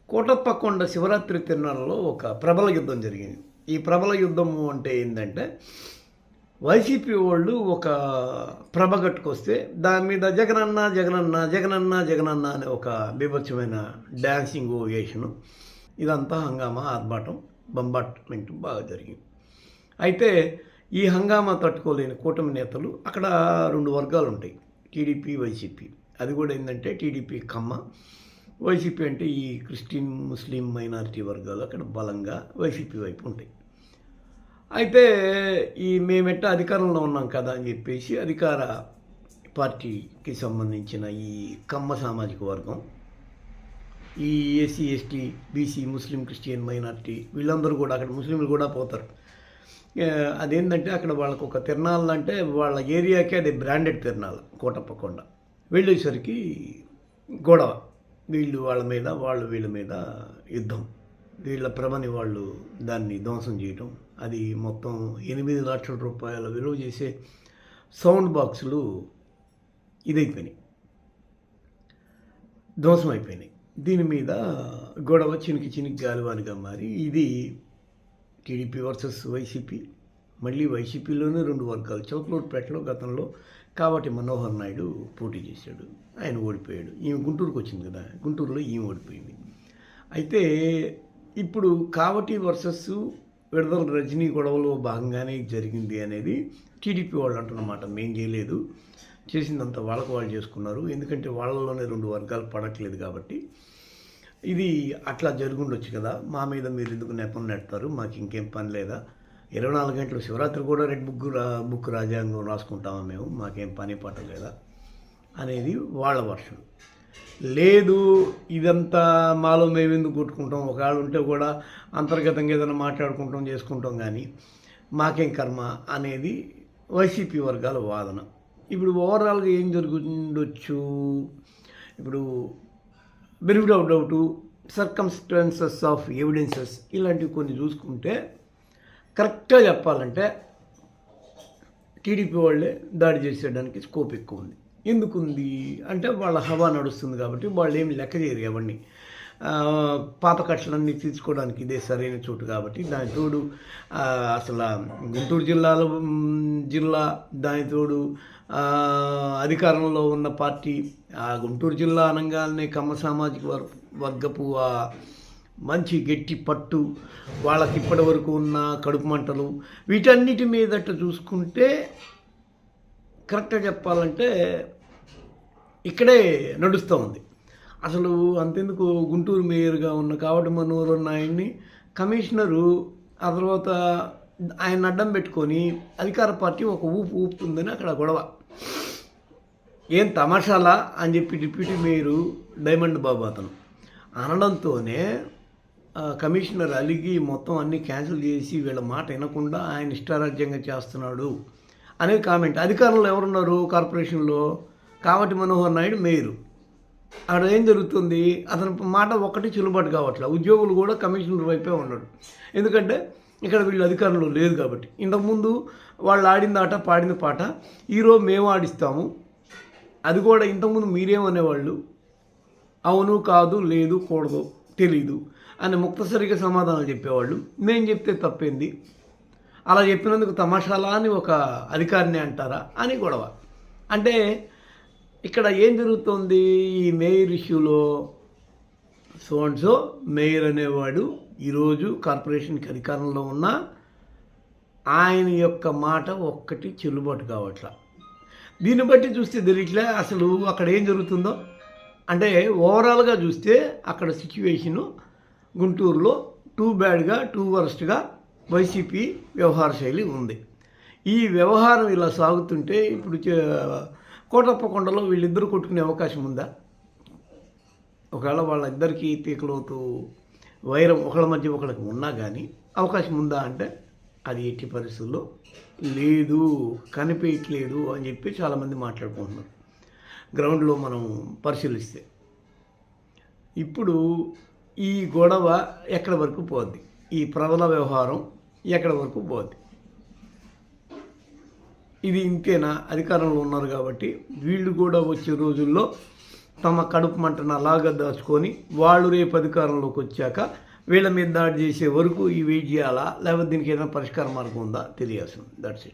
కోటప్పకొండ శివరాత్రి తిరునాళ్ళలో ఒక ప్రబల యుద్ధం జరిగింది. ఈ ప్రబల యుద్ధము అంటే ఏంటంటే, వైసీపీ వాళ్ళు ఒక ప్రభ కట్టుకొస్తే దాని మీద జగనన్న జగనన్న జగనన్న జగనన్న అనే ఒక బీభత్సమైన డ్యాన్సింగ్ వేషను ఇదంతా హంగామా ఆర్భాటం బంబాట్మెంట్ బాగా జరిగింది. అయితే ఈ హంగామా తట్టుకోలేని కూటమి నేతలు అక్కడ రెండు వర్గాలు ఉంటాయి, టీడీపీ వైసీపీ. అది కూడా ఏంటంటే టీడీపీ కమ్మ, వైసీపీ అంటే ఈ క్రిస్టియన్ ముస్లిం మైనారిటీ వర్గాలు అక్కడ బలంగా వైసీపీ వైపు ఉంటాయి. అయితే మేమెట్ట అధికారంలో ఉన్నాం కదా అని చెప్పేసి అధికార పార్టీకి సంబంధించిన ఈ కమ్మ సామాజిక వర్గం, ఈ ఎస్సీ ఎస్టీ బీసీ ముస్లిం క్రిస్టియన్ మైనారిటీ వీళ్ళందరూ కూడా అక్కడ ముస్లింలు కూడా పోతారు. అదేంటంటే అక్కడ వాళ్ళకు ఒక తిరణాలు అంటే వాళ్ళ ఏరియాకే అది బ్రాండెడ్ తిరణాలు. కోటప్పకొండ వెళ్ళేసరికి గొడవ, వీళ్ళు వాళ్ళ మీద వాళ్ళు వీళ్ళ మీద యుద్ధం, వీళ్ళ ప్రభని వాళ్ళు దాన్ని ధ్వంసం చేయటం. అది మొత్తం 8 లక్షల రూపాయల విలువ చేసే సౌండ్ బాక్సులు ఇదైపోయినాయి, ధ్వంసం అయిపోయినాయి. దీని మీద గొడవ చినికి గాలివానిగా మారి ఇది టీడీపీ వర్సెస్ వైసీపీ. మళ్ళీ వైసీపీలోనే రెండు వర్గాలు. చౌట్లూరుపేటలో గతంలో కావటి మనోహర్ నాయుడు పోటీ చేశాడు, ఆయన ఓడిపోయాడు. ఈమె గుంటూరుకు వచ్చింది కదా, గుంటూరులో ఈమె ఓడిపోయింది. అయితే ఇప్పుడు కావటి వర్సెస్ విడుదల రజనీ గొడవలో భాగంగానే జరిగింది అనేది టీడీపీ వాళ్ళు అంటున్నమాట. మేం చేయలేదు, చేసిందంతా వాళ్ళకు వాళ్ళు చేసుకున్నారు, ఎందుకంటే వాళ్ళలోనే రెండు వర్గాలు పడట్లేదు కాబట్టి. ఇది అట్లా జరుగుండొచ్చు కదా, మా మీద మీరు ఎందుకు నెపం నెడతారు, మాకు ఇంకేం పని లేదా, 24 గంటలు శివరాత్రి కూడా రెడ్ బుక్ రాజ్యాంగం రాసుకుంటామా మేము, మాకేం పని పాట లేదా అనేది వాళ్ళ వర్షం. లేదు ఇదంతా మాలో మేము ఎందుకు కొట్టుకుంటాం, ఒకవేళ ఉంటే కూడా అంతర్గతంగా ఏదైనా మాట్లాడుకుంటాం చేసుకుంటాం, కానీ మాకేం కర్మ అనేది వైసీపీ వర్గాల వాదన. ఇప్పుడు ఓవరాల్గా ఏం జరుగుతుండొచ్చు, ఇప్పుడు benefit of doubt, circumstances of evidences ఇలాంటివి కొన్ని చూసుకుంటే కరెక్ట్గా చెప్పాలంటే టీడీపీ వాళ్ళే దాడి చేసేయడానికి స్కోప్ ఎక్కువ ఉంది. ఎందుకుంది అంటే వాళ్ళ హవా నడుస్తుంది కాబట్టి వాళ్ళు ఏమి లెక్క చేయరు ఎవరిని. పాత కక్షలన్నీ తీర్చుకోవడానికి ఇదే సరైన చోటు కాబట్టి. దాని తోడు అసలు గుంటూరు జిల్లా దాని తోడు అధికారంలో ఉన్న పార్టీ, ఆ గుంటూరు జిల్లా అనగానే కమ్మ సామాజిక వర్గపు మంచి గట్టి పట్టు, వాళ్ళకి ఇప్పటి వరకు ఉన్న కడుపు మంటలు, వీటన్నిటి మీదట చూసుకుంటే కరెక్ట్గా చెప్పాలంటే ఇక్కడే నడుస్తూ ఉంది. అసలు అంతెందుకు గుంటూరు మేయర్గా ఉన్న కావటి మనోహర్ నాయుడిని కమిషనరు ఆ తర్వాత ఆయన అడ్డం పెట్టుకొని అధికార పార్టీ ఒక ఊపుతుందని అక్కడ గొడవ. ఏం తమాషాలా అని చెప్పి డిప్యూటీ మేయరు డైమండ్ బాబు అతను అనడంతోనే కమిషనర్ అలిగి మొత్తం అన్నీ క్యాన్సిల్ చేసి వీళ్ళ మాట వినకుండా ఆయన ఇష్టారాజ్యంగా చేస్తున్నాడు అనేది కామెంట్. అధికారంలో ఎవరున్నారు కార్పొరేషన్లో? కావటి మనోహర్ నాయుడు మేయరు. అక్కడ ఏం జరుగుతుంది, అతని మాట ఒక్కటి చెల్లుబాటు కావట్లే. ఉద్యోగులు కూడా కమిషనర్ వైపే ఉన్నాడు, ఎందుకంటే ఇక్కడ వీళ్ళు అధికారంలో లేదు కాబట్టి. ఇంతకుముందు వాళ్ళు ఆడింది ఆట పాడిన పాట ఈరోజు మేము ఆడిస్తాము, అది కూడా ఇంతకుముందు మీరేమనేవాళ్ళు, అవును కాదు లేదు కూడదు తెలీదు అని ముక్తసరిగా సమాధానాలు చెప్పేవాళ్ళు. మేము చెప్తే తప్పేంది, అలా చెప్పినందుకు తమాషాలా అని ఒక అధికారిని అంటారా అని గొడవ. అంటే ఇక్కడ ఏం జరుగుతుంది, ఈ మేయర్ ఇష్యూలో సో మేయర్ అనేవాడు ఈరోజు కార్పొరేషన్కి అధికారంలో ఉన్న ఆయన యొక్క మాట ఒక్కటి చెల్లుబాటు కావట్లా. దీన్ని బట్టి చూస్తే తెలియట్లే అసలు అక్కడ ఏం జరుగుతుందో. అంటే ఓవరాల్గా చూస్తే అక్కడ సిచ్యువేషను గుంటూరులో టూ బ్యాడ్గా టూ వర్స్ట్గా వైసీపీ వ్యవహార శైలి ఉంది. ఈ వ్యవహారం ఇలా సాగుతుంటే ఇప్పుడు కోటప్పకొండలో వీళ్ళిద్దరూ కొట్టుకునే అవకాశం ఉందా? ఒకవేళ వాళ్ళిద్దరికీ పీకలోతు వైరం ఒకళ్ళ మధ్య ఒకళ్ళకి ఉన్నా కానీ అవకాశం ఉందా అంటే అది ఎట్టి పరిస్థితుల్లో లేదు, కనిపించట్లేదు అని చెప్పి చాలామంది మాట్లాడుకుంటున్నారు గ్రౌండ్లో మనం పరిశీలిస్తే. ఇప్పుడు ఈ గొడవ ఎక్కడి వరకు పోద్ది, ఈ ప్రబల వ్యవహారం ఎక్కడి వరకు పోద్ది, ఇది ఇంతేనా? అధికారంలో ఉన్నారు కాబట్టి వీళ్ళు కూడా వచ్చే రోజుల్లో తమ కడుపు మంటను అలాగా దాచుకొని వాళ్ళు రేపు అధికారంలోకి వచ్చాక వీళ్ళ మీద దాడి చేసే వరకు ఈ వెయిట్ చేయాలా, లేకపోతే దీనికి ఏదైనా పరిష్కార మార్గం ఉందా తెలియాల్సింది. That's it.